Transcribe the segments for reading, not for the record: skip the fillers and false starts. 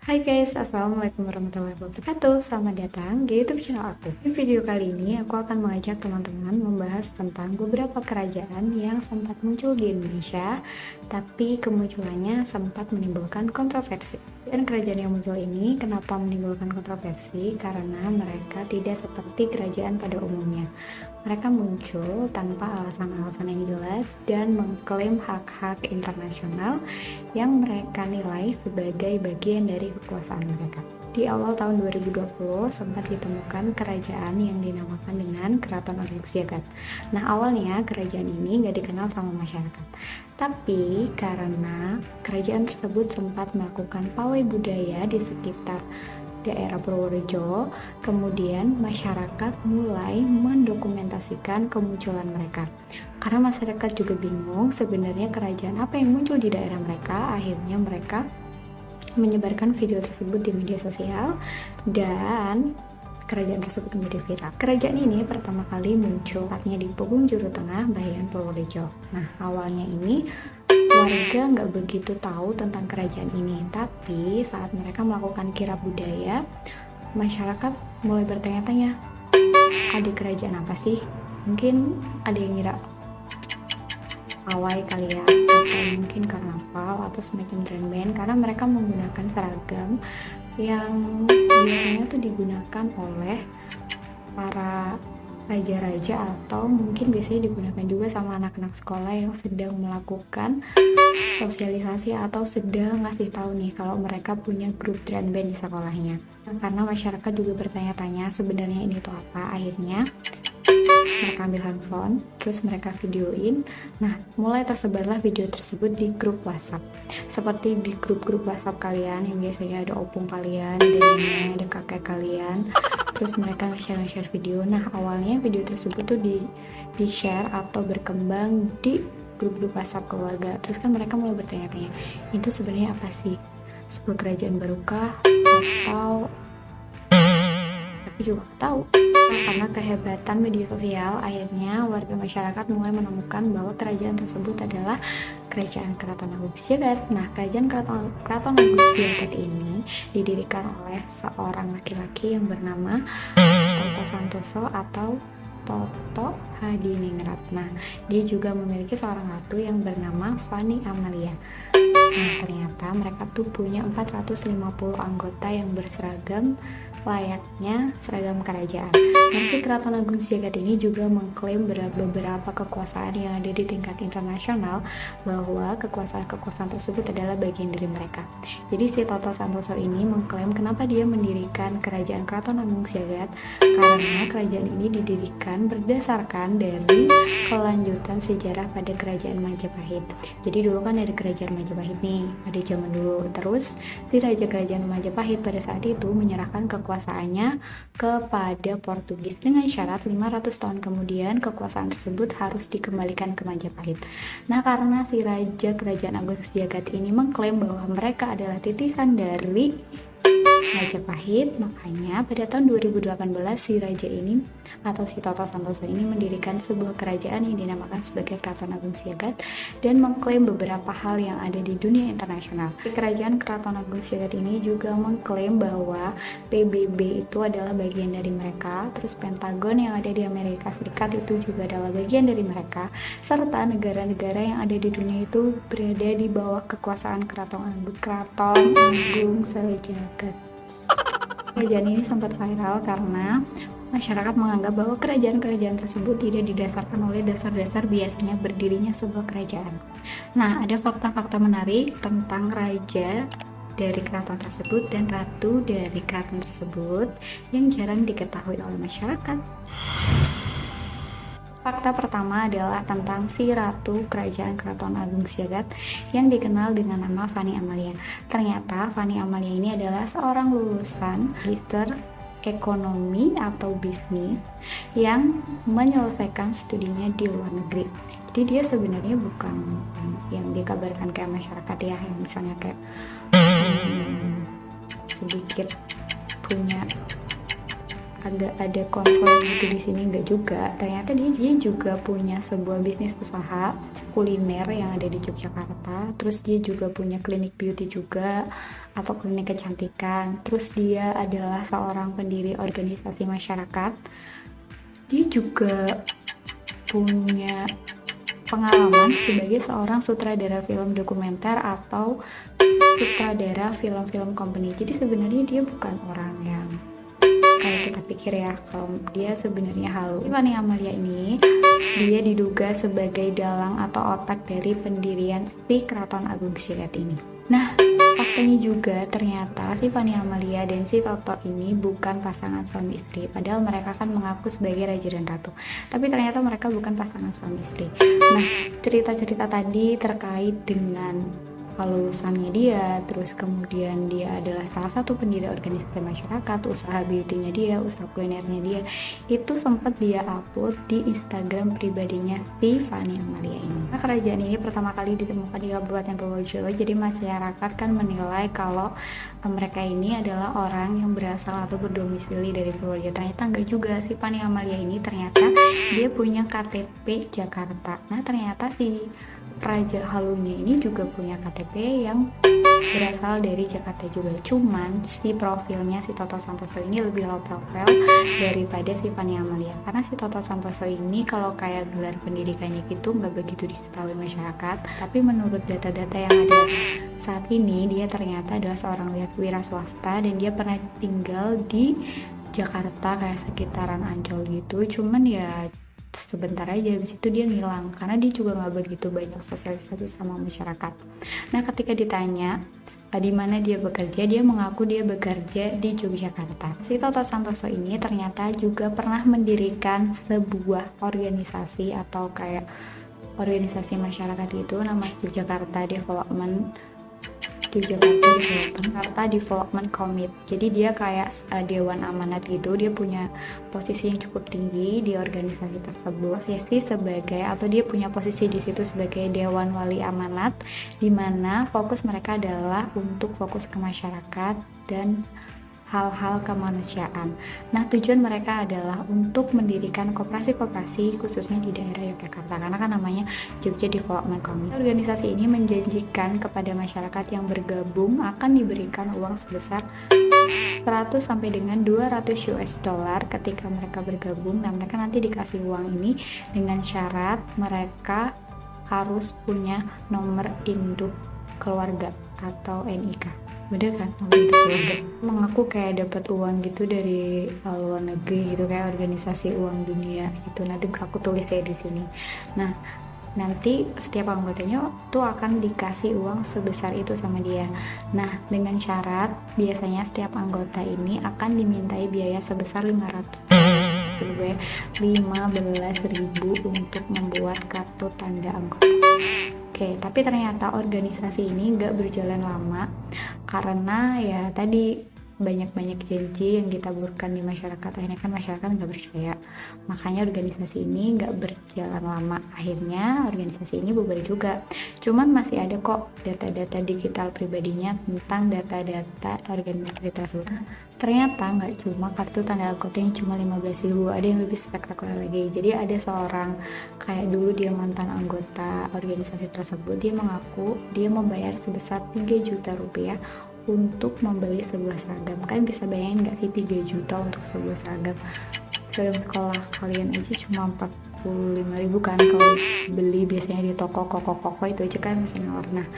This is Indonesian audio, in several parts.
Hai guys, assalamualaikum warahmatullahi wabarakatuh. Selamat datang di YouTube channel aku. Di video kali ini aku akan mengajak teman-teman membahas tentang beberapa kerajaan yang sempat muncul di Indonesia, tapi kemunculannya sempat menimbulkan kontroversi. Dan kerajaan yang muncul ini kenapa menimbulkan kontroversi? Karena mereka tidak seperti kerajaan pada umumnya. Mereka muncul tanpa alasan-alasan yang jelas dan mengklaim hak-hak internasional yang mereka nilai sebagai bagian dari kekuasaan mereka. Di awal tahun 2020 sempat ditemukan kerajaan yang dinamakan dengan Keraton Agung Sejagat. Nah, awalnya kerajaan ini nggak dikenal sama masyarakat. Tapi karena kerajaan tersebut sempat melakukan pawai budaya di sekitar daerah Purworejo, kemudian masyarakat mulai mendokumentasikan kemunculan mereka. Karena masyarakat juga bingung sebenarnya kerajaan apa yang muncul di daerah mereka, akhirnya mereka menyebarkan video tersebut di media sosial dan kerajaan tersebut menjadi viral. Kerajaan ini pertama kali muncul tepatnya di Pugung Juru Tengah, Bayan Purworejo. Nah, awalnya ini warga nggak begitu tahu tentang kerajaan ini, tapi saat mereka melakukan kirab budaya, masyarakat mulai bertanya-tanya, ada kerajaan apa sih? Mungkin ada yang ngira pawai kali ya, atau mungkin karnaval atau semacam drum band, karena mereka menggunakan seragam yang biasanya tuh digunakan oleh para raja-raja atau mungkin biasanya digunakan juga sama anak-anak sekolah yang sedang melakukan sosialisasi atau sedang ngasih tahu nih kalau mereka punya grup drum band di sekolahnya. Karena masyarakat juga bertanya-tanya sebenarnya ini tuh apa, akhirnya mereka ambil handphone, terus mereka videoin. Nah, mulai tersebarlah video tersebut di grup WhatsApp. Seperti di grup-grup WhatsApp kalian yang biasanya ada opung kalian, ada nenek, ada kakek kalian. Terus mereka nge-share video. Nah, awalnya video tersebut tuh di-share atau berkembang di grup-grup WhatsApp keluarga. Terus kan mereka mulai bertanya-tanya, itu sebenarnya apa sih? Sebuah kerajaan barukah? Atau tapi juga tahu. Nah, karena kehebatan media sosial, akhirnya warga masyarakat mulai menemukan bahwa kerajaan tersebut adalah Kerajaan Keraton Agung Sejagat. Nah, Kerajaan Keraton Agung Sejagat ini didirikan oleh seorang laki-laki yang bernama Toto Santoso atau Toto Hadiningrat. Nah, dia juga memiliki seorang ratu yang bernama Fani Amalia. Nah, ternyata mereka tuh punya 450 anggota yang berseragam layaknya seragam kerajaan. Nanti Keraton Agung Sejagat ini juga mengklaim beberapa kekuasaan yang ada di tingkat internasional, bahwa kekuasaan-kekuasaan tersebut adalah bagian dari mereka. Jadi si Toto Santoso ini mengklaim kenapa dia mendirikan Kerajaan Keraton Agung Sejagat, karena kerajaan ini didirikan berdasarkan dari kelanjutan sejarah pada Kerajaan Majapahit. Jadi dulu kan ada Kerajaan Majapahit nih, pada zaman dulu. Terus si Raja Kerajaan Majapahit pada saat itu menyerahkan kekuasaannya kepada Portugis dengan syarat 500 tahun kemudian kekuasaan tersebut harus dikembalikan ke Majapahit. Nah, karena si Raja Kerajaan Agung Sejagat ini mengklaim bahwa mereka adalah titisan dari Majapahit, makanya pada tahun 2018 si raja ini atau si Toto Santoso ini mendirikan sebuah kerajaan yang dinamakan sebagai Keraton Agung Sejagat dan mengklaim beberapa hal yang ada di dunia internasional. Kerajaan Keraton Agung Sejagat ini juga mengklaim bahwa PBB itu adalah bagian dari mereka, terus Pentagon yang ada di Amerika Serikat itu juga adalah bagian dari mereka, serta negara-negara yang ada di dunia itu berada di bawah kekuasaan Keraton Agung Sejagat. Kerajaan ini sempat viral karena masyarakat menganggap bahwa kerajaan-kerajaan tersebut tidak didasarkan oleh dasar-dasar biasanya berdirinya sebuah kerajaan. Nah, ada fakta-fakta menarik tentang raja dari keraton tersebut dan ratu dari keraton tersebut yang jarang diketahui oleh masyarakat. Fakta pertama adalah tentang si Ratu Kerajaan Keraton Agung Sejagat yang dikenal dengan nama Fani Amalia. Ternyata Fani Amalia ini adalah seorang lulusan magister ekonomi atau bisnis yang menyelesaikan studinya di luar negeri. Jadi dia sebenarnya bukan yang dikabarkan kayak masyarakat ya, yang misalnya kayak sedikit punya agak ada konflik gitu di sini, enggak juga. Ternyata dia juga punya sebuah bisnis usaha kuliner yang ada di Yogyakarta. Terus dia juga punya klinik beauty juga atau klinik kecantikan. Terus dia adalah seorang pendiri organisasi masyarakat. Dia juga punya pengalaman sebagai seorang sutradara film dokumenter atau sutradara film-film company. Jadi sebenarnya dia bukan orang yang kayak kita pikir ya, kalau dia sebenarnya halu. Fanny Amalia ini dia diduga sebagai dalang atau otak dari pendirian si Keraton Agung Silat ini. Nah, faktanya juga ternyata si Fanny Amalia dan si Toto ini bukan pasangan suami istri, padahal mereka kan mengaku sebagai raja dan ratu. Tapi ternyata mereka bukan pasangan suami istri. Nah, cerita-cerita tadi terkait dengan lulusannya dia, terus kemudian dia adalah salah satu pendiri organisasi masyarakat, usaha beauty-nya dia, usaha kulinernya dia, itu sempat dia upload di Instagram pribadinya si Fanny Amalia ini. Nah, kerajaan ini pertama kali ditemukan di Kabupaten Purworejo, jadi masyarakat kan menilai kalau mereka ini adalah orang yang berasal atau berdomisili dari Purworejo. Ternyata enggak juga, si Fanny Amalia ini ternyata dia punya KTP Jakarta. Nah, ternyata si Raja halunya ini juga punya KTP yang berasal dari Jakarta juga. Cuman si profilnya si Toto Santoso ini lebih low profile daripada si Fanny Amalia. Karena si Toto Santoso ini kalau kayak gelar pendidikannya gitu nggak begitu diketahui masyarakat. Tapi menurut data-data yang ada saat ini, dia ternyata adalah seorang wira swasta dan dia pernah tinggal di Jakarta kayak sekitaran Ancol gitu. Cuman ya sebentar aja, habis itu dia ngilang karena dia juga nggak begitu banyak sosialisasi sama masyarakat. Nah, ketika ditanya di mana dia bekerja, dia mengaku dia bekerja di Yogyakarta. Si Toto Santoso ini ternyata juga pernah mendirikan sebuah organisasi atau kayak organisasi masyarakat itu namanya Yogyakarta Development Committee. Jadi dia kayak dewan amanat gitu. Dia punya posisi yang cukup tinggi di organisasi tersebut. Dia punya posisi di situ sebagai dewan wali amanat, di mana fokus mereka adalah untuk fokus ke masyarakat dan hal-hal kemanusiaan. Nah, tujuan mereka adalah untuk mendirikan koperasi-koperasi khususnya di daerah Yogyakarta, karena kan namanya Jogja Development Committee. Organisasi ini menjanjikan kepada masyarakat yang bergabung akan diberikan uang sebesar 100 sampai dengan 200 US dollar ketika mereka bergabung. Nah, mereka nanti dikasih uang ini dengan syarat mereka harus punya nomor induk keluarga atau NIK. Beda kan, nomor induk keluarga. Mengaku kayak dapat uang gitu dari luar negeri gitu, kayak organisasi uang dunia gitu. Nanti aku tulis ya di sini. Nah, nanti setiap anggotanya tuh akan dikasih uang sebesar itu sama dia. Nah, dengan syarat biasanya setiap anggota ini akan dimintai biaya sebesar 15.000 untuk membuat kartu tanda anggota. Oke, tapi ternyata organisasi ini nggak berjalan lama karena ya tadi banyak janji yang ditaburkan di masyarakat. Akhirnya kan masyarakat nggak percaya, makanya organisasi ini nggak berjalan lama. Akhirnya organisasi ini bubar juga. Cuman masih ada kok data-data digital pribadinya tentang data-data organisasi tersebut. Ternyata nggak cuma kartu tanda anggota yang cuma 15.000, ada yang lebih spektakuler lagi. Jadi ada seorang kayak dulu dia mantan anggota organisasi tersebut, dia mengaku dia membayar sebesar 3 juta rupiah untuk membeli sebuah seragam. Kan bisa bayangin gak sih 3 juta untuk sebuah seragam sekolah kalian aja cuma 45.000 kan, kalau beli biasanya di toko itu aja kan bisa nawar. Nah,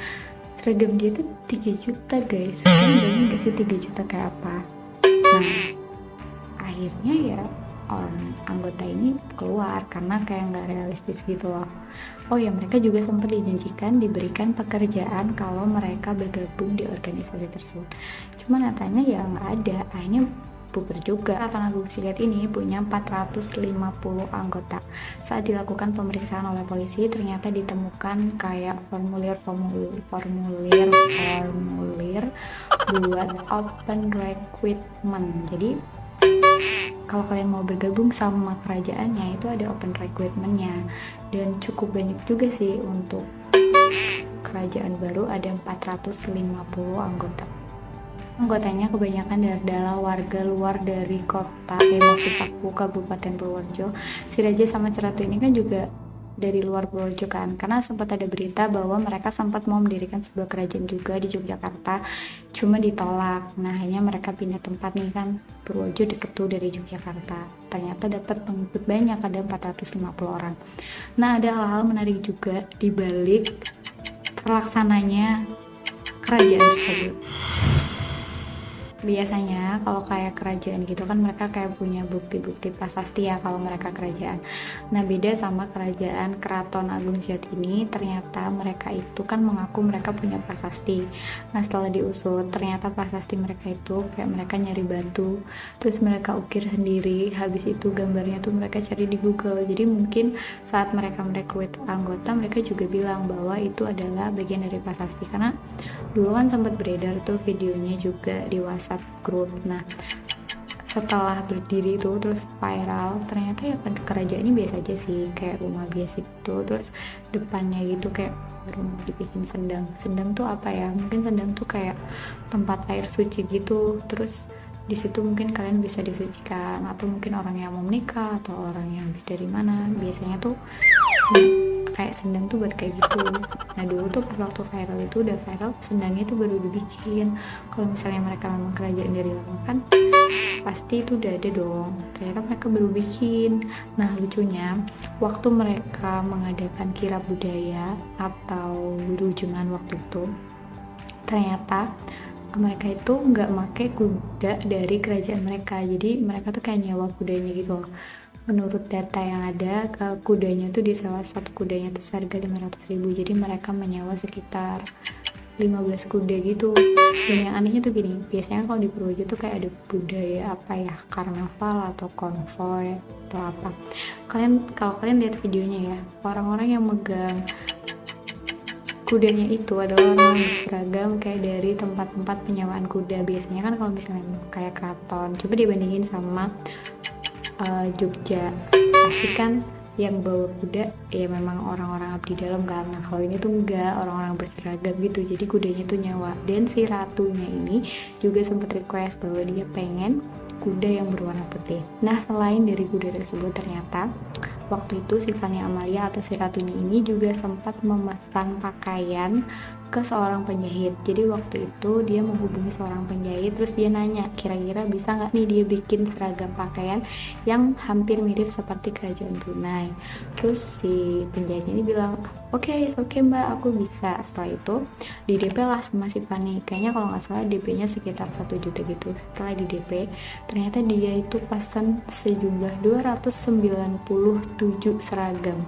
seragam dia tuh 3 juta guys, kan bayangin gak sih 3 juta kayak apa. Nah, akhirnya ya orang anggota ini keluar karena kayak nggak realistis gitu loh. Oh ya, mereka juga sempat dijanjikan diberikan pekerjaan kalau mereka bergabung di organisasi tersebut. Cuma nyatanya ya nggak ada. Akhirnya bubar juga. Keraton Agung Silat ini punya 450 anggota. Saat dilakukan pemeriksaan oleh polisi, ternyata ditemukan kayak formulir buat open recruitment. Jadi kalau kalian mau bergabung sama kerajaannya itu ada open recruitment-nya, dan cukup banyak juga sih untuk kerajaan baru, ada 450 anggota. Anggotanya kebanyakan adalah warga luar dari kota, maksud aku Kabupaten Purworejo. Si Raja sama Ceratu ini kan juga dari luar Purworejo kan, karena sempat ada berita bahwa mereka sempat mau mendirikan sebuah kerajaan juga di Yogyakarta, cuma ditolak. Nah akhirnya mereka pindah tempat nih kan, Purworejo deket tuh dari Yogyakarta. Ternyata dapat pengikut banyak, ada 450 orang. Nah ada hal-hal menarik juga di balik terlaksananya kerajaan tersebut. Biasanya kalau kayak kerajaan gitu kan mereka kayak punya bukti-bukti prasasti ya kalau mereka kerajaan. Nah beda sama kerajaan Keraton Agung Jatini, ternyata mereka itu kan mengaku mereka punya prasasti. Nah setelah diusut ternyata prasasti mereka itu kayak mereka nyari batu, terus mereka ukir sendiri, habis itu gambarnya tuh mereka cari di Google. Jadi mungkin saat mereka merekrut anggota mereka juga bilang bahwa itu adalah bagian dari prasasti, karena dulu kan sempat beredar tuh videonya juga di WhatsApp grup. Nah setelah berdiri itu terus viral, ternyata ya kerajaan ini biasa aja sih, kayak rumah biasa gitu. Terus depannya gitu kayak rumah dibikin sendang. Sendang tuh apa ya, mungkin sendang tuh kayak tempat air suci gitu. Terus di situ mungkin kalian bisa disucikan, atau mungkin orang yang mau menikah atau orang yang habis dari mana, biasanya tuh kayak sendang tuh buat kayak gitu. Nah dulu tuh pas waktu viral itu udah viral, sendangnya tuh baru dibikin. Kalau misalnya mereka memang kerajaan dari lama kan pasti itu udah ada dong, ternyata mereka baru bikin. Nah lucunya waktu mereka mengadakan kirab budaya atau wilujengan waktu itu, ternyata mereka itu nggak pakai kuda dari kerajaan mereka, jadi mereka tuh kayak nyewa kudanya gitu loh. Menurut data yang ada, kudanya tuh disewa, satu kudanya tuh seharga 500.000, jadi mereka menyewa sekitar 15 kuda gitu. Dan yang anehnya tuh gini, biasanya kalau di Purworejo tuh kayak ada budaya apa ya, karnaval atau konvoy atau apa. Kalau kalian lihat videonya ya, orang-orang yang megang kudanya itu adalah orang berseragam kayak dari tempat-tempat penyewaan kuda. Biasanya kan kalau misalnya kayak keraton, coba dibandingin sama Jogja, pasti kan yang bawa kuda ya memang orang-orang abdi dalam kan. Nah kalau ini tuh enggak, orang-orang berseragam gitu, jadi kudanya tuh nyawa. Dan si ratunya ini juga sempat request bahwa dia pengen kuda yang berwarna putih. Nah selain dari kuda tersebut, ternyata waktu itu si Fani Amalia atau si ratunya ini juga sempat memesan pakaian ke seorang penjahit. Jadi waktu itu dia menghubungi seorang penjahit, terus dia nanya kira-kira bisa nggak nih dia bikin seragam pakaian yang hampir mirip seperti kerajaan Brunei. Terus si penjahitnya ini bilang oke, oke mbak, aku bisa. Setelah itu di DP lah sama si Fani, kayaknya kalau nggak salah DP-nya sekitar 1 juta gitu. Setelah di DP ternyata dia itu pesan sejumlah 297 seragam.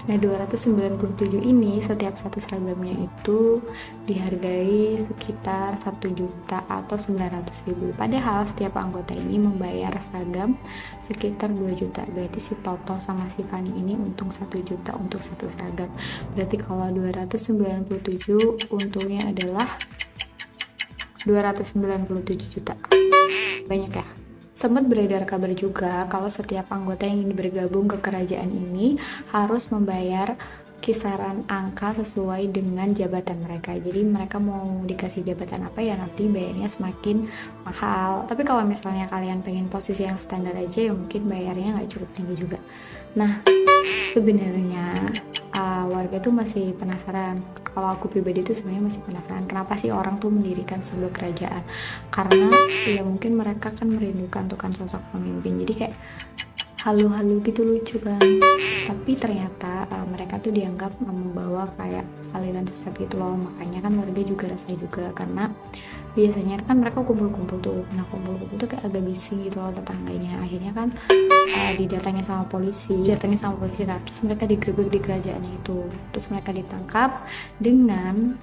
Nah 297 ini setiap satu seragamnya itu dihargai sekitar 1 juta atau 900.000. Padahal setiap anggota ini membayar seragam sekitar 2 juta. Berarti si Toto sama si Fani ini untung 1 juta untuk satu seragam. Berarti kalau 297 untungnya adalah 297 juta. Banyak ya. Sempat beredar kabar juga kalau setiap anggota yang ingin bergabung ke kerajaan ini harus membayar kisaran angka sesuai dengan jabatan mereka. Jadi mereka mau dikasih jabatan apa ya nanti bayarnya semakin mahal. Tapi kalau misalnya kalian pengen posisi yang standar aja ya mungkin bayarnya nggak cukup tinggi juga. Nah sebenarnya warga tuh masih penasaran. Kalau aku pribadi tuh sebenarnya masih penasaran kenapa sih orang tuh mendirikan sebuah kerajaan. Karena ya mungkin mereka kan merindukan tuh kan sosok pemimpin, jadi kayak halu-halu gitu, lucu kan. Tapi ternyata mereka tuh dianggap membawa kayak aliran sesat gitu loh. Makanya kan warga juga rasa juga, karena biasanya kan mereka kumpul-kumpul tuh. Nah kumpul-kumpul tuh kayak agak bising gitu loh tetangganya. Akhirnya kan didatangin sama polisi kan. Terus mereka digerebek di kerajaannya itu. Terus mereka ditangkap dengan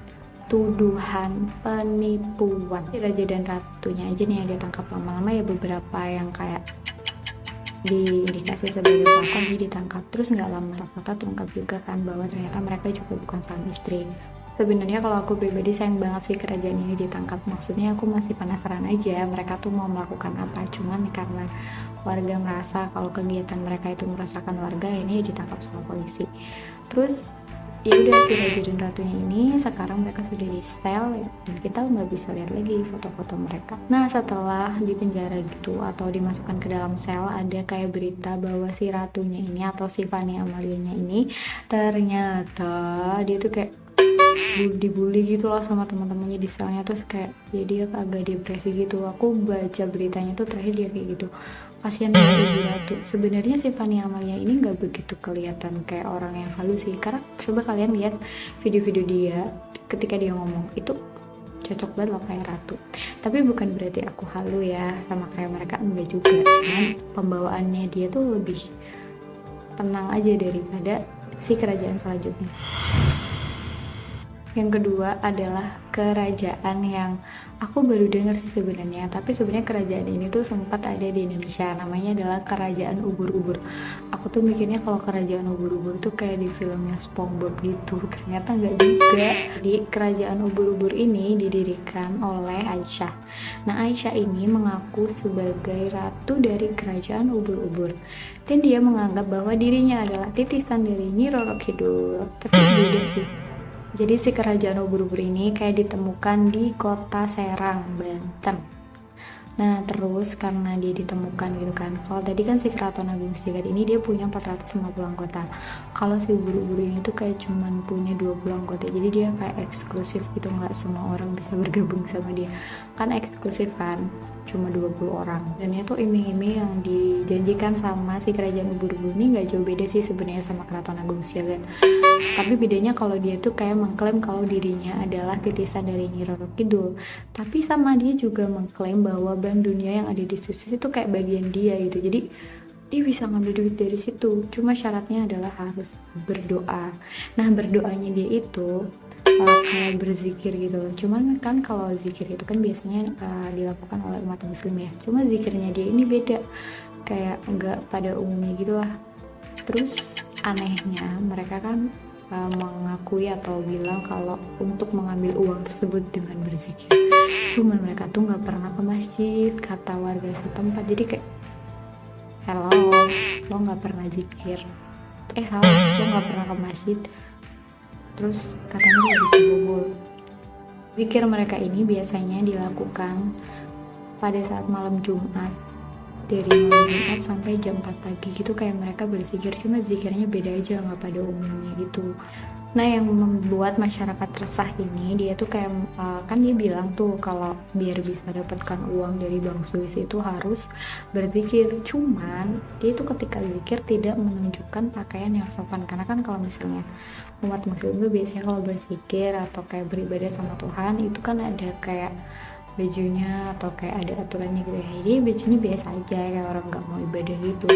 tuduhan penipuan. Raja dan ratunya aja nih yang ditangkap, lama-lama ya beberapa yang kayak dikasih sebagai pelakon jadi ditangkap. Terus nggak lama ternyata terungkap juga kan bahwa ternyata mereka juga bukan suami istri. Sebenarnya kalau aku pribadi sayang banget sih kerajaan ini ditangkap. Maksudnya aku masih penasaran aja mereka tuh mau melakukan apa. Cuman karena warga merasa kalau kegiatan mereka itu merasakan warga, ini ditangkap sama polisi. Terus ya udah si raja dan ratunya ini sekarang mereka sudah di sel ya, dan kita nggak bisa lihat lagi foto-foto mereka. Nah setelah di penjara gitu atau dimasukkan ke dalam sel, ada kayak berita bahwa si ratunya ini atau si Fanny Amalianya ini ternyata dia tuh kayak dibully gitu loh sama teman-temannya di selnya, terus kayak ya dia agak depresi gitu. Aku baca beritanya tuh terakhir dia kayak gitu, kasihan banget Ibu Ratu. Sebenarnya si Fanny Amalia ini nggak begitu kelihatan kayak orang yang halus sih, karena coba kalian lihat video-video dia ketika dia ngomong itu cocok banget loh kayak ratu. Tapi bukan berarti aku halu ya sama kayak mereka, enggak juga, cuman pembawaannya dia tuh lebih tenang aja daripada si kerajaan selanjutnya. Yang kedua adalah kerajaan yang aku baru dengar sih sebenarnya, tapi sebenarnya kerajaan ini tuh sempat ada di Indonesia, namanya adalah Kerajaan Ubur-Ubur. Aku tuh mikirnya kalau Kerajaan Ubur-Ubur tuh kayak di filmnya SpongeBob gitu, ternyata nggak juga. Jadi Kerajaan Ubur-Ubur ini didirikan oleh Aisyah. Nah Aisyah ini mengaku sebagai ratu dari Kerajaan Ubur-Ubur, dan dia menganggap bahwa dirinya adalah titisan dari Nyi Roro Kidul. Tapi beda sih. Jadi si kerajaan Ubur-Ubur ini kayak ditemukan di kota Serang, Banten. Nah terus karena dia ditemukan gitu kan, kalau tadi kan si Keraton Agung Sejagat ini dia punya 450 anggota. Kalau si Ubur-Ubur ini tuh kayak cuman punya 20 anggota, jadi dia kayak eksklusif gitu, nggak semua orang bisa bergabung sama dia. Kan eksklusif kan, cuma 20 orang. Dan itu iming-iming yang dijanjikan sama si kerajaan Ubur-Ubur ini nggak jauh beda sih sebenarnya sama Keraton Agung Sejagat. Tapi bedanya kalau dia tuh kayak mengklaim kalau dirinya adalah titisan dari Nyi Roro Kidul. Tapi sama dia juga mengklaim bahwa Bank Dunia yang ada di Swiss itu kayak bagian dia gitu. Jadi dia bisa ngambil duit dari situ. Cuma syaratnya adalah harus berdoa. Nah berdoanya dia itu kayak berzikir gitu loh. Cuman kan kalau zikir itu kan biasanya dilakukan oleh umat muslim ya. Cuma zikirnya dia ini beda. Kayak enggak pada umumnya gitu lah. Terus anehnya mereka kan mengakui atau bilang kalau untuk mengambil uang tersebut dengan berzikir, cuman mereka tuh nggak pernah ke masjid, kata warga setempat. Jadi kayak hello, lo nggak pernah zikir, salah, lo nggak pernah ke masjid, terus katanya lo bisa bobol. Zikir mereka ini biasanya dilakukan pada saat malam Jumat, dari malam Jumat sampai jam 4 pagi gitu, kayak mereka berzikir, cuma zikirnya beda aja, nggak pada umumnya gitu. Nah yang membuat masyarakat resah ini, dia tuh kayak kan dia bilang tuh kalau biar bisa dapatkan uang dari Bank Swiss itu harus berzikir. Cuman dia tuh ketika zikir tidak menunjukkan pakaian yang sopan, karena kan kalau misalnya umat muslim tuh biasanya kalau berzikir atau kayak beribadah sama Tuhan itu kan ada kayak bajunya atau kayak ada aturannya gitu ya. Jadi bajunya biasa aja kayak orang nggak mau ibadah gitu.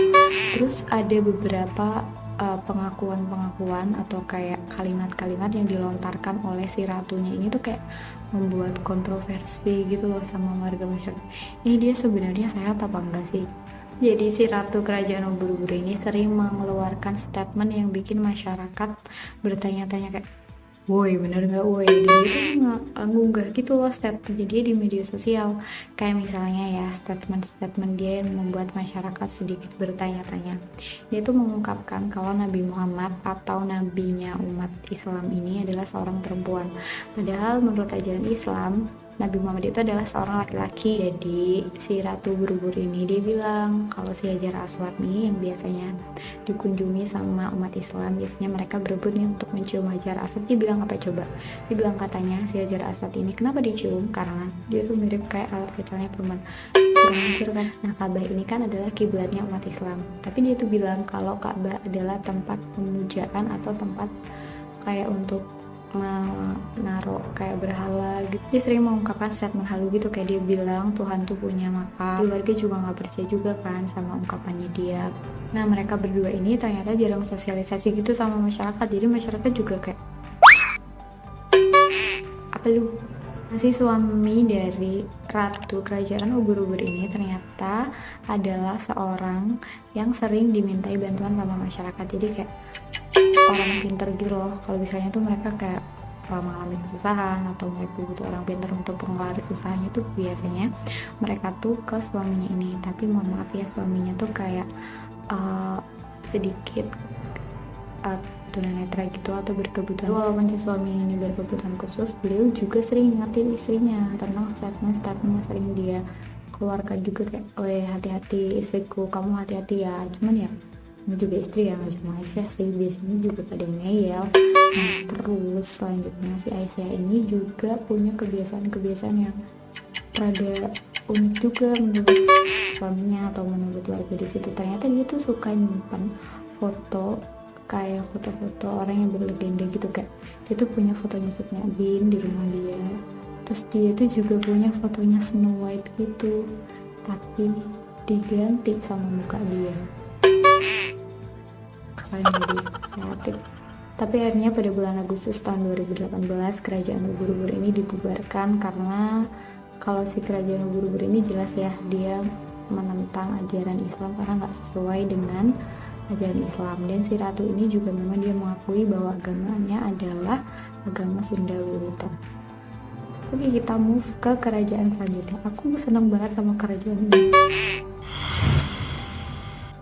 Terus ada beberapa pengakuan-pengakuan atau kayak kalimat-kalimat yang dilontarkan oleh si ratunya ini tuh kayak membuat kontroversi gitu loh sama warga masyarakat. Ini dia sebenarnya sehat apa enggak sih? Jadi si ratu kerajaan Ubur-Ubur ini sering mengeluarkan statement yang bikin masyarakat bertanya-tanya kayak, woi bener gak woi, dia itu ngunggah gitu loh statement dia di media sosial. Kayak misalnya ya statement-statement dia yang membuat masyarakat sedikit bertanya-tanya. Dia tuh mengungkapkan kalau Nabi Muhammad atau nabinya umat Islam ini adalah seorang perempuan. Padahal menurut ajaran Islam Nabi Muhammad itu adalah seorang laki-laki. Jadi si Ratu Ubur-Ubur ini dia bilang kalau si Hajar Aswad nih yang biasanya dikunjungi sama umat Islam, biasanya mereka berebut nih untuk mencium Hajar Aswad. Dia bilang apa coba? Dia bilang katanya si Hajar Aswad ini kenapa dicium? Karena dia tuh mirip kayak alat vitalnya perempuan. Kurang ajar kan? Nah Ka'bah ini kan adalah kiblatnya umat Islam. Tapi dia tuh bilang kalau Ka'bah adalah tempat pemujaan atau tempat kayak untuk menaruh kayak berhala gitu. Dia sering mengungkapkan statement halu gitu, kayak dia bilang Tuhan tuh punya makam. Keluarga juga nggak percaya juga kan sama ungkapannya dia. Nah mereka berdua ini ternyata jarang sosialisasi gitu sama masyarakat, jadi masyarakat juga kayak apa lu? Si suami dari Ratu Kerajaan Ubur-Ubur ini ternyata adalah seorang yang sering dimintai bantuan sama masyarakat. Jadi kayak orang pinter gitu loh. Kalau misalnya tuh mereka kayak mengalami kesusahan atau mereka butuh orang pintar untuk penglaris usahanya tuh biasanya mereka tuh ke suaminya ini. Tapi mohon maaf ya, suaminya tuh kayak sedikit tunanetra gitu atau berkebutuhan. Walaupun si suami ini berkebutuhan khusus, beliau juga sering ngingetin istrinya tentang statement-statement yang sering dia keluarkan juga kayak, hati-hati istriku, kamu hati-hati ya. Cuman ya ini juga istri ya, nggak cuma Aisyah sih, biasanya juga pada ngeyel. Nah terus selanjutnya si Aisyah ini juga punya kebiasaan-kebiasaan yang rada unik juga menurut suaminya atau menurut warga di situ. Ternyata dia tuh suka nyimpan foto, kayak foto-foto orang yang berlegenda gitu, kayak dia tuh punya fotonya Cut Bin di rumah dia. Terus dia tuh juga punya fotonya Snow White gitu, tapi diganti sama muka dia. Keren jadi kreatif. Tapi akhirnya pada bulan Agustus tahun 2018 kerajaan ubur-ubur ini dibubarkan karena kalau si kerajaan ubur-ubur ini jelas ya dia menentang ajaran Islam karena nggak sesuai dengan ajaran Islam. Dan si ratu ini juga memang dia mengakui bahwa agamanya adalah agama Sunda Wiwitan. Oke, kita move ke kerajaan selanjutnya. Aku seneng banget sama kerajaan ini.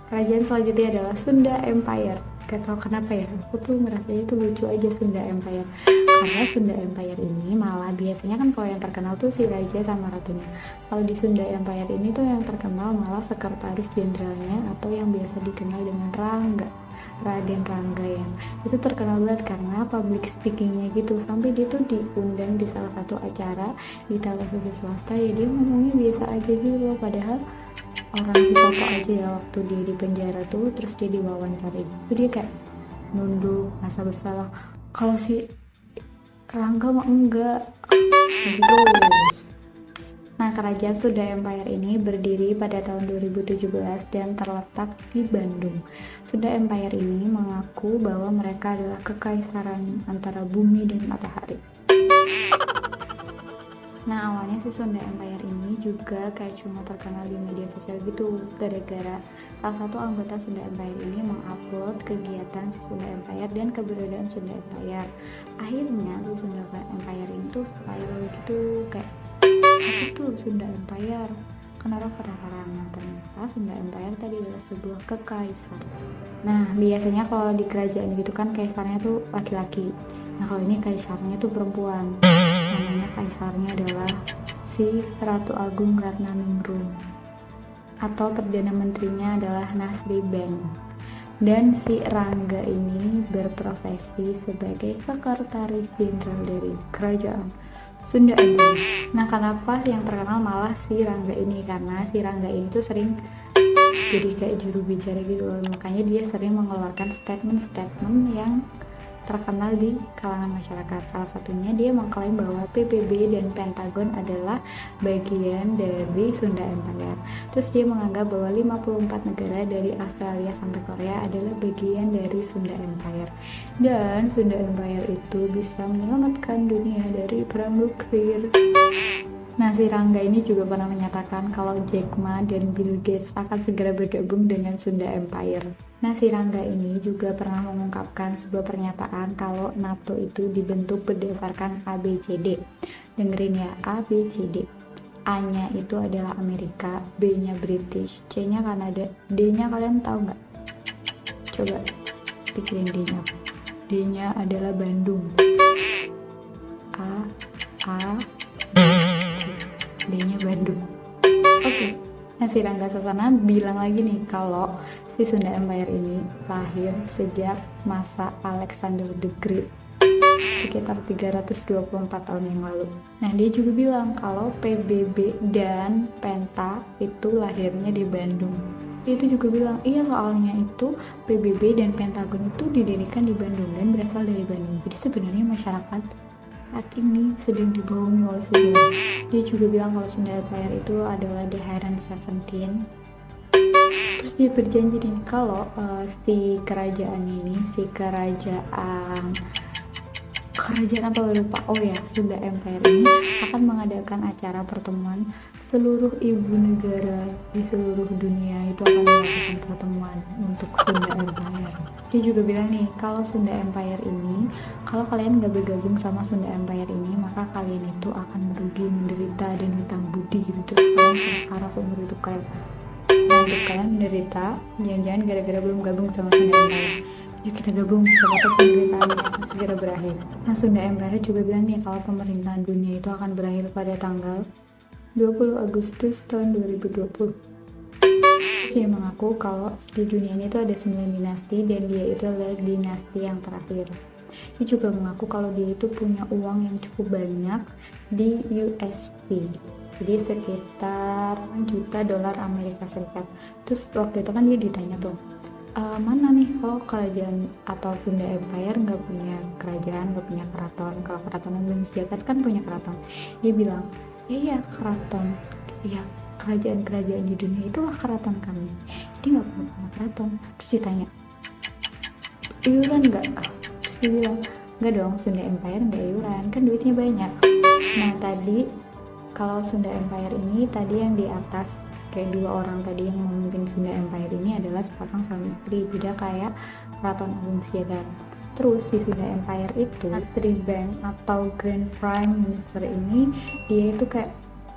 Kerajaan selanjutnya adalah Sunda Empire. Gak tau kenapa ya, aku tuh merasanya tuh lucu aja Sunda Empire. Karena Sunda Empire ini malah biasanya kan kalau yang terkenal tuh si raja sama ratunya. Kalau di Sunda Empire ini tuh yang terkenal malah sekretaris jenderalnya atau yang biasa dikenal dengan Rangga, Raden Rangga, yang itu terkenal banget karena public speakingnya gitu. Sampai dia tuh diundang di salah satu acara di televisi swasta, ya dia ngomongnya biasa aja gitu loh. Padahal orang si foto aja ya waktu dia di penjara tuh, terus dia diwawancara itu dia kayak nunduk rasa bersalah. Kalau si Rangga mah enggak terus. Nah, kerajaan Sunda Empire ini berdiri pada tahun 2017 dan terletak di Bandung. Sunda Empire ini mengaku bahwa mereka adalah kekaisaran antara bumi dan matahari. Nah, awalnya si Sunda Empire ini juga kayak cuma terkenal di media sosial gitu, gara-gara salah satu anggota Sunda Empire ini mengupload kegiatan si Sunda Empire dan keberadaan Sunda Empire. Akhirnya si Sunda Empire ini tuh viral gitu, kayak apa tuh Sunda Empire? Kan orang penasaran. Ternyata Sunda Empire tadi adalah sebuah kekaisaran. Nah, biasanya kalau di kerajaan gitu kan kaisarnya tuh laki-laki. Nah, kalau ini kaisarnya tuh perempuan. Namanya kaisarnya adalah si Ratu Agung Karnaningrum, atau Perdana Menterinya adalah Nasri Ben. Dan si Rangga ini berprofesi sebagai sekretaris jenderal dari kerajaan Sunda Empire. Nah, kenapa yang terkenal malah si Rangga ini? Karena si Rangga ini tuh sering jadi kayak juru bicara gitu loh. Makanya dia sering mengeluarkan statement-statement yang terkenal di kalangan masyarakat. Salah satunya dia mengklaim bahwa PBB dan Pentagon adalah bagian dari Sunda Empire. Terus dia menganggap bahwa 54 negara dari Australia sampai Korea adalah bagian dari Sunda Empire. Dan Sunda Empire itu bisa menyelamatkan dunia dari perang nuklir. Nah, si Rangga ini juga pernah menyatakan kalau Jack Ma dan Bill Gates akan segera bergabung dengan Sunda Empire. Nah, si Rangga ini juga pernah mengungkapkan sebuah pernyataan kalau NATO itu dibentuk berdasarkan ABCD. Dengerin ya, ABCD. A-nya itu adalah Amerika, B-nya British, C-nya Kanada, D-nya kalian tahu nggak? Coba pikirin D-nya. D-nya adalah Bandung. A, D-nya Bandung. Oke. Nah, si Rangga Sasana bilang lagi nih kalau si Sunda Empire ini lahir sejak masa Alexander the Great, sekitar 324 tahun yang lalu. Nah, dia juga bilang kalau PBB dan Penta itu lahirnya di Bandung. Dia itu juga bilang, iya soalnya itu PBB dan Pentagon itu didirikan di Bandung dan berasal dari Bandung. Jadi sebenarnya masyarakat saat ini sedang dibohongi oleh sejarah. Dia juga bilang kalau Sunda Empire itu adalah the Heron 17. Terus dia berjanji nih kalau si kerajaan ini, si kerajaan apa lupa, oh ya, Sunda Empire ini akan mengadakan acara pertemuan seluruh ibu negara di seluruh dunia itu akan melakukan pertemuan untuk Sunda Empire. Dia juga bilang nih kalau Sunda Empire ini, kalau kalian gak bergabung sama Sunda Empire ini, maka kalian itu akan merugi, menderita, dan hutang budi gitu. Terus kalian sengsara seumur hidup kalian. Nah, hidup kalian menderita, jangan-jangan gara-gara belum gabung sama Sunda Empire. ya kita gabung, siapa tahu pemerintahan ini akan segera berakhir. Nah, Sunda Empire juga bilang nih kalau pemerintahan dunia itu akan berakhir pada tanggal 20 Agustus tahun 2020. Dia mengaku kalau di dunia ini tuh ada 9 dinasti dan dia itu adalah dinasti yang terakhir. Dia juga mengaku kalau dia itu punya uang yang cukup banyak di USP, jadi sekitar juta dolar Amerika Serikat. Terus waktu itu kan dia ditanya tuh, mana nih kalau kerajaan atau Sunda Empire nggak punya kerajaan, nggak punya keraton, kalau keraton Agung Sejagat kan punya keraton. Dia bilang, iya keraton, iya kerajaan-kerajaan di dunia itulah keraton kami. Dia nggak punya keraton. Terus ditanya, iuran nggak? Terus dia bilang, nggak dong, Sunda Empire nggak iuran, kan duitnya banyak. Nah tadi kalau Sunda Empire ini tadi yang di atas kayak dua orang tadi yang memimpin Sunda Empire ini adalah sepasang suami istri, beda kayak Keraton Agung Sejagat. Terus di Sunda Empire itu Sri Bank atau Grand Prime Minister ini dia itu kayak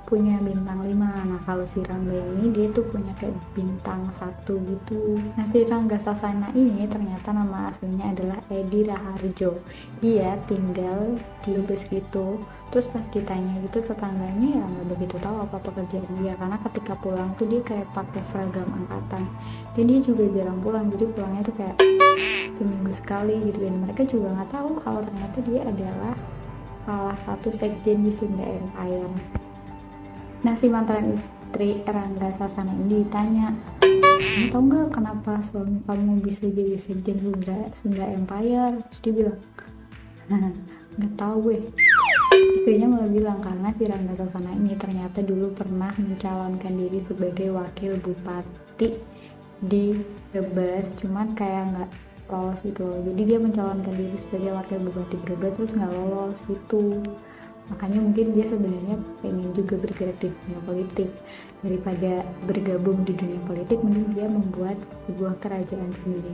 punya bintang 5. Nah kalau si Rangga ini dia tuh punya kayak bintang 1 gitu. Nah si Rangga Sasana ini ternyata nama aslinya adalah Edi Raharjo. Dia tinggal di Brebes gitu. Terus pas ditanya gitu tetangganya ya nggak begitu tahu apa pekerjaan dia, karena ketika pulang tuh dia kayak pakai seragam angkatan dan dia juga jarang pulang, jadi pulangnya tuh kayak seminggu sekali gitu. Dan mereka juga nggak tahu kalau ternyata dia adalah salah satu sekjen di Sunda Empire. Nah si mantan istri Rangga Sasana ini ditanya, kamu tahu nggak kenapa suami kamu bisa jadi sekjen Sunda Empire? Terus dia bilang, nggak tahu weh. Istrinya malah bilang karena si Rangga Sasana ini ternyata dulu pernah mencalonkan diri sebagai wakil bupati di Brebes, cuman kayak nggak lolos gitu loh. Jadi dia mencalonkan diri sebagai wakil bupati Brebes terus nggak lolos gitu. Makanya mungkin dia sebenarnya pengen juga bergerak di dunia politik, daripada bergabung di dunia politik mending dia membuat sebuah kerajaan sendiri.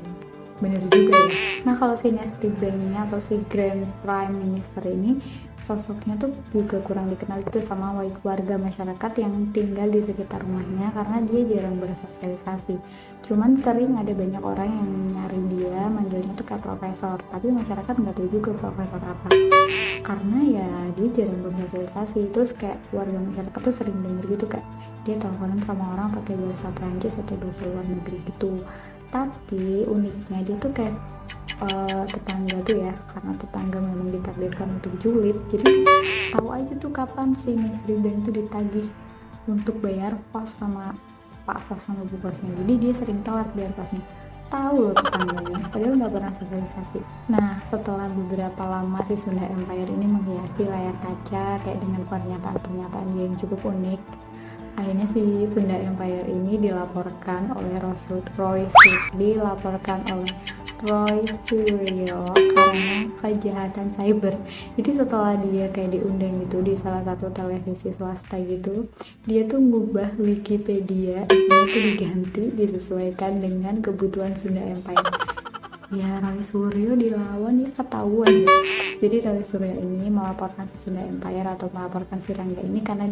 Bener juga ya. Nah kalau si Sri Banknya atau si Grand Prime Minister ini sosoknya tuh juga kurang dikenal itu sama warga masyarakat yang tinggal di sekitar rumahnya, karena dia jarang bersosialisasi. Cuman sering ada banyak orang yang nyari dia, manggilnya tuh kayak profesor, tapi masyarakat nggak tahu juga profesor apa, karena ya dia jarang bersosialisasi. Terus kayak warga masyarakat tuh sering denger gitu kayak dia teleponan sama orang pakai bahasa Prancis atau bahasa luar negeri gitu. Tapi uniknya dia tuh kayak tetangga tuh ya, karena tetangga memang ditakdirkan untuk julid, jadi tahu aja tuh kapan si Sri Bank tuh ditagih untuk bayar kos sama pak kos sama bu kosnya. Jadi dia sering telat bayar kosnya, tahu loh tetangganya, padahal nggak pernah sosialisasi. Nah setelah beberapa lama si Sunda Empire ini menghiasi layar kaca kayak dengan pernyataan-pernyataan yang cukup unik, akhirnya si Sunda Empire ini dilaporkan oleh Roy Suryo karena kejahatan cyber. Jadi setelah dia kayak diundang gitu di salah satu televisi swasta gitu, dia tuh ngubah Wikipedia, isinya tuh diganti disesuaikan dengan kebutuhan Sunda Empire. Ya Roy Suryo dilawan ya ketahuan ya. Jadi Roy Suryo ini melaporkan si Sunda Empire atau melaporkan si Rangga ini karena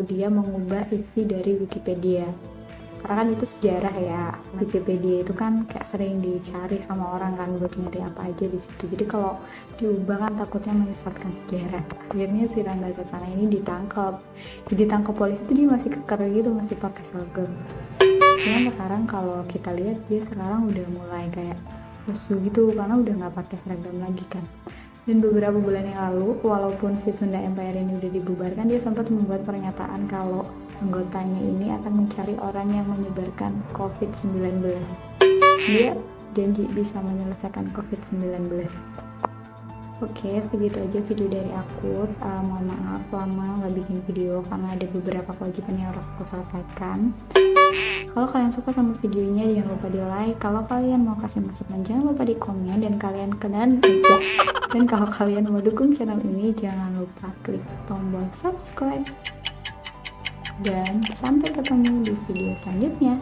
dia mengubah isi dari Wikipedia. Karena kan itu sejarah ya, Wikipedia itu kan kayak sering dicari sama orang kan buat nyari apa aja di situ. Jadi kalau diubah kan takutnya menyesatkan sejarah. Akhirnya si Rangga Sasana ini ditangkap. Ditangkap polisi itu dia masih keker gitu, masih pakai seragam. Cuman sekarang kalau kita lihat dia sekarang udah mulai kayak lesu gitu karena udah nggak pakai seragam lagi kan. Dan beberapa bulan yang lalu, walaupun si Sunda Empire ini udah dibubarkan, dia sempat membuat pernyataan kalau anggotanya ini akan mencari orang yang menyebarkan COVID-19. Dia janji bisa menyelesaikan COVID-19. Oke, segitu aja video dari aku. Mohon maaf lama nggak bikin video karena ada beberapa kewajiban yang harus aku selesaikan. Kalau kalian suka sama videonya jangan lupa di like. Kalau kalian mau kasih masukan jangan lupa di komen, dan kalau kalian mau dukung channel ini jangan lupa klik tombol subscribe. Dan sampai ketemu di video selanjutnya.